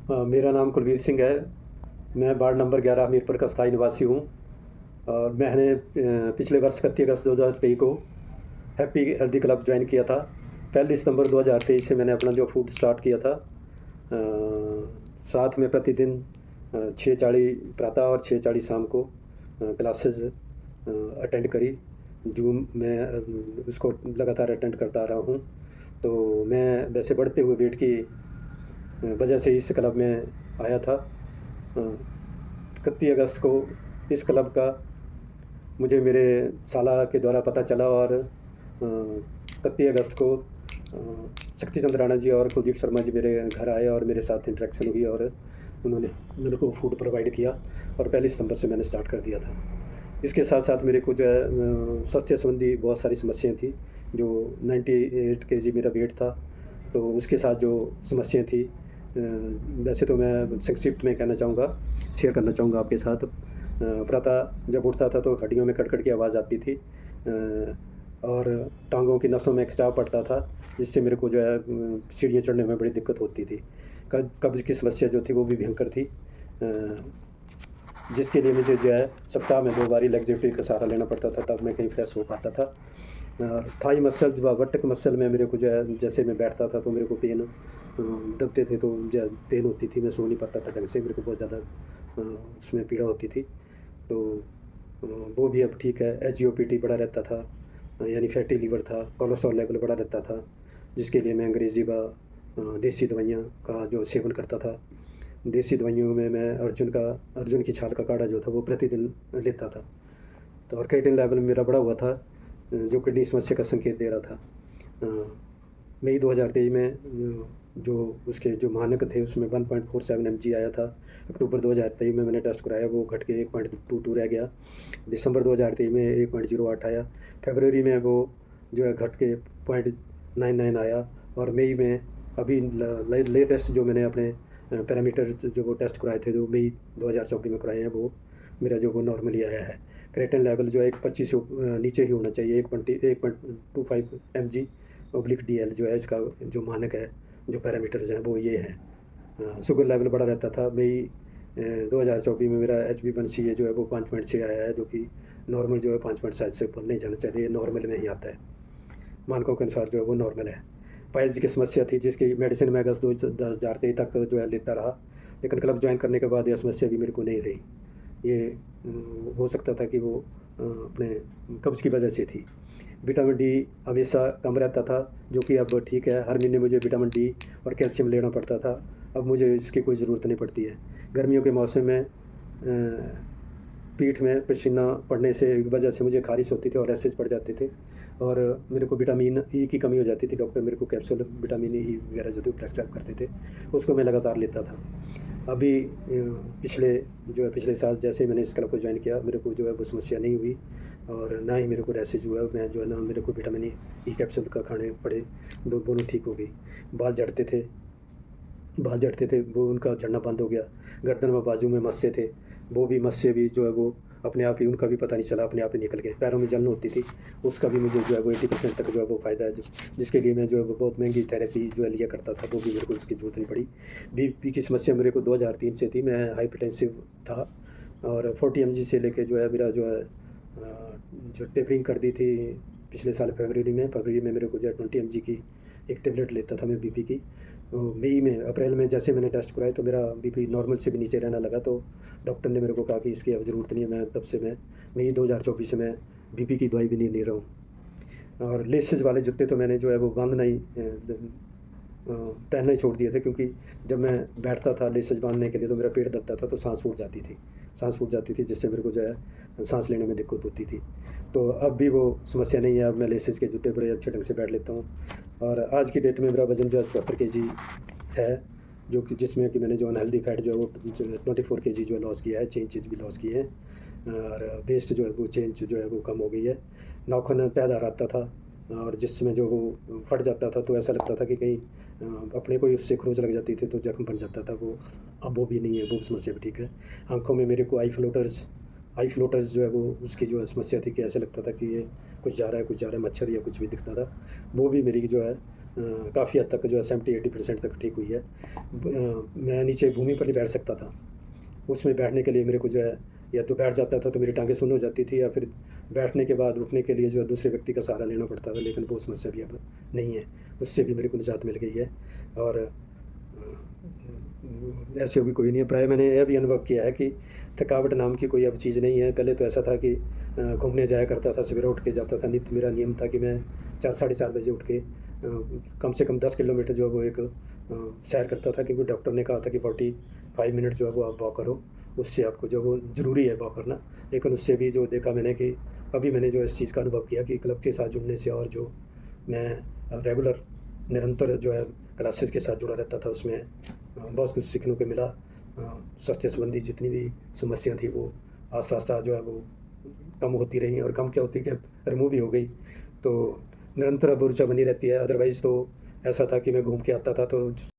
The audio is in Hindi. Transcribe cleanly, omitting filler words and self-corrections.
मेरा नाम कुलवीर सिंह है। मैं वार्ड नंबर 11 हमीरपुर का स्थायी निवासी हूँ। और मैंने पिछले वर्ष 31 अगस्त 2023 को हैप्पी हेल्दी क्लब ज्वाइन किया था। 1 सितंबर 2023 से मैंने अपना जो फूड स्टार्ट किया था। साथ में प्रतिदिन 6:40 प्रातः और 6:40 शाम को क्लासेस अटेंड करी। जूम में उसको लगातार अटेंड करता रहा हूँ। तो मैं वैसे बढ़ते हुए वेट की वजह से इस क्लब में आया था। 31 अगस्त को इस क्लब का मुझे मेरे साला के द्वारा पता चला और 31 अगस्त को शक्ति चंद्र राणा जी और कुलदीप शर्मा जी मेरे घर आए और मेरे साथ इंटरेक्शन हुई और उन्होंने मेरे को फूड प्रोवाइड किया और 1 सितंबर से मैंने स्टार्ट कर दिया था। इसके साथ साथ मेरे को जो है स्वास्थ्य संबंधी बहुत सारी समस्याएं थी। जो 98 केजी मेरा वेट था, तो उसके साथ जो समस्याएं थी, वैसे तो मैं संक्षिप्त में कहना चाहूँगा, शेयर करना चाहूँगा आपके साथ। प्रातः जब उठता था तो हड्डियों में कड़कड़ की आवाज़ आती थी और टांगों की नसों में खिंचाव पड़ता था, जिससे मेरे को जो है सीढ़ियाँ चढ़ने में बड़ी दिक्कत होती थी। कब्ज़ की समस्या जो थी वो भी भयंकर थी, जिसके लिए मुझे जो है सप्ताह में 2 बारी लैक्सेटिव का सहारा लेना पड़ता था, तब मैं कहीं फ्रेश हो पाता था। थाई मसल्स व वर्टिक मसल में मेरे को जो है, जैसे मैं बैठता था तो मेरे को पेन दबते थे, तो जो है पेन होती थी, मैं सो नहीं पाता था ढंग से, मेरे को बहुत ज़्यादा उसमें पीड़ा होती थी। तो वो भी अब ठीक है। SGOPT बढ़ा रहता था, यानी फैटी लीवर था, कोलेस्ट्रॉल लेवल बढ़ा रहता था, जिसके लिए मैं अंग्रेज़ी व देसी दवाइयाँ का जो सेवन करता था। देसी दवाइयों में मैं अर्जुन की छाल का काढ़ा जो था वो प्रतिदिन लेता था। तो और क्रिएटिनिन लेवल मेरा बढ़ा हुआ था, जो किडनी समस्या का संकेत दे रहा था। मई 2023 में जो उसके जो मानक थे उसमें 1.47 mg आया था। अक्टूबर 2023 में मैंने टेस्ट कराया, वो घट के 1.22 रह गया। दिसंबर 2023 में 1.08 आया। फरवरी में वो जो है घट के 0.99 आया। और मई में अभी लेटेस्ट जो मैंने अपने पैरामीटर जो वो टेस्ट कराए थे, जो मई 2024 में कराए हैं, वो मेरा जो वो नॉर्मली आया है। क्रिएटिनिन लेवल जो है 1.25 से नीचे ही होना चाहिए। 1.25 mg/dl जो है इसका जो मानक है, जो पैरामीटर्स हैं वो ये हैं। शुगर लेवल बढ़ा रहता था। मई 2024 में मेरा HbA1c जो है वो 5.6 आया है, जो कि नॉर्मल जो है 5.7 से ऊपर नहीं जाना चाहिए, नॉर्मल में ही आता है, मानकों के अनुसार जो है वो नॉर्मल है। पाइल्स की समस्या थी, जिसकी मेडिसिन मैं अगस्त 2023 तक जो है लेता रहा, लेकिन क्लब ज्वाइन करने के बाद यह समस्या भी मेरे को नहीं रही। ये हो सकता था कि वो अपने कब्ज़ की वजह से थी। विटामिन डी हमेशा कम रहता था, जो कि अब ठीक है। हर महीने मुझे विटामिन डी और कैल्शियम लेना पड़ता था, अब मुझे इसकी कोई ज़रूरत नहीं पड़ती है। गर्मियों के मौसम में पीठ में पसीना पड़ने से वजह से मुझे ख़ारिश होती थी और रैशेज पड़ जाते थे, और मेरे को विटामिन ई की कमी हो जाती थी। डॉक्टर मेरे को कैप्सूल विटामिन ई वगैरह जो थे प्रेस्क्राइब करते थे, उसको मैं लगातार लेता था। अभी पिछले साल जैसे मैंने इस क्लब को ज्वाइन किया, मेरे को जो है वो समस्या नहीं हुई और ना ही मेरे को रैशेज हुआ। मैं जो है ना, मेरे को विटामिन ई कैप्सूल का खाने पड़े, दोनों ठीक हो गई। बाल झड़ते थे, वो उनका झड़ना बंद हो गया। गर्दन व बाजू में मस्से थे, वो भी मस्से भी जो है वो अपने आप ही, उनका भी पता नहीं चला, अपने आप ही निकल गए। पैरों में जलन होती थी, उसका भी मुझे जो है वो 80% तक जो है वो फ़ायदा है, जिसके लिए मैं जो है वो बहुत महंगी थेरेपी जो है लिया करता था, वो भी मेरे को उसकी ज़रूरत नहीं पड़ी। बीपी की समस्या मेरे को 2003 से थी, मैं हाइपरटेंसिव था और 40 mg से लेके जो है मेरा जो है जो टेपरिंग कर दी थी पिछले साल फरवरी में मेरे को जो है 20 mg की एक टेबलेट लेता था मैं बीपी की। अप्रैल में जैसे मैंने टेस्ट कराया तो मेरा बीपी नॉर्मल से भी नीचे रहना लगा, तो डॉक्टर ने मेरे को कहा कि इसकी अब ज़रूरत नहीं है। मैं तब से मई 2024 से मैं बीपी की दवाई भी नहीं ले रहा हूँ। और लेसेस वाले जूते तो मैंने जो है वो बांधना ही पहनना ही छोड़ दिए थे, क्योंकि जब मैं बैठता था लेसेस बांधने के लिए तो मेरा पेट दबता था, तो सांस फूट जाती थी, जिससे मेरे को जो है सांस लेने में दिक्कत होती थी। तो अब भी वो समस्या नहीं है, अब मैं लेसेस के जूते बड़े अच्छे ढंग से बैठ लेता हूँ। और आज की डेट में मेरा वज़न जो है 74 kg है, जो कि जिसमें कि मैंने जो अनहेल्दी फैट जो है वो 24 kg जो है लॉस किया है, 6 इंच भी लॉस किए हैं। और वेस्ट जो है वो 6 इंच जो है वो कम हो गई है। नाखून तहदार आता था और जिसमें जो वो फट जाता था, तो ऐसा लगता था कि कहीं अपने को ही उससे खरोंच लग जाती थी, तो जख्म बन जाता था वो। अब वो भी नहीं है, वो समस्या भी ठीक है। आँखों में मेरे को आई फ्लोटर्स जो है वो, उसकी जो है समस्या थी कि ऐसे लगता था कि ये कुछ जा रहा है, मच्छर या कुछ भी दिखता था, वो भी मेरी जो है काफ़ी हद तक जो है 70-80% तक ठीक हुई है। मैं नीचे भूमि पर नहीं बैठ सकता था। उसमें बैठने के लिए मेरे को जो है, या तो बैठ जाता था तो मेरी टाँगें सुन्न हो जाती थी, या फिर बैठने के बाद उठने के लिए जो है दूसरे व्यक्ति का सहारा लेना पड़ता था, लेकिन वो समस्या भी अब नहीं है। उससे भी मेरे को निजात मिल गई है। और ऐसे भी कोई नहीं है। प्राय मैंने यह भी अनुभव किया है कि थकावट नाम की कोई अब चीज़ नहीं है। पहले तो ऐसा था कि घूमने जाया करता था, सवेरे उठ के जाता था। नित्य मेरा नियम था कि मैं 4 साढ़े 4 बजे उठ के कम से कम 10 किलोमीटर जो है वो एक सैर करता था, क्योंकि डॉक्टर ने कहा था कि 45 मिनट जो है वो आप वॉक करो, उससे आपको जो वो ज़रूरी है वॉक करना। लेकिन उससे भी जो देखा मैंने कि अभी मैंने जो इस चीज़ का अनुभव किया कि क्लब के साथ जुड़ने से, और जो मैं रेगुलर निरंतर जो है क्लासेस के साथ जुड़ा रहता था, उसमें बहुत कुछ सीखने को मिला। स्वास्थ्य संबंधी जितनी भी समस्या थी वो आस्ता आस्ता जो है वो कम होती रही, और कम क्या होती कि रिमूव भी हो गई। तो निरंतर अब ऊर्जा बनी रहती है। अदरवाइज़ तो ऐसा था कि मैं घूम के आता था तो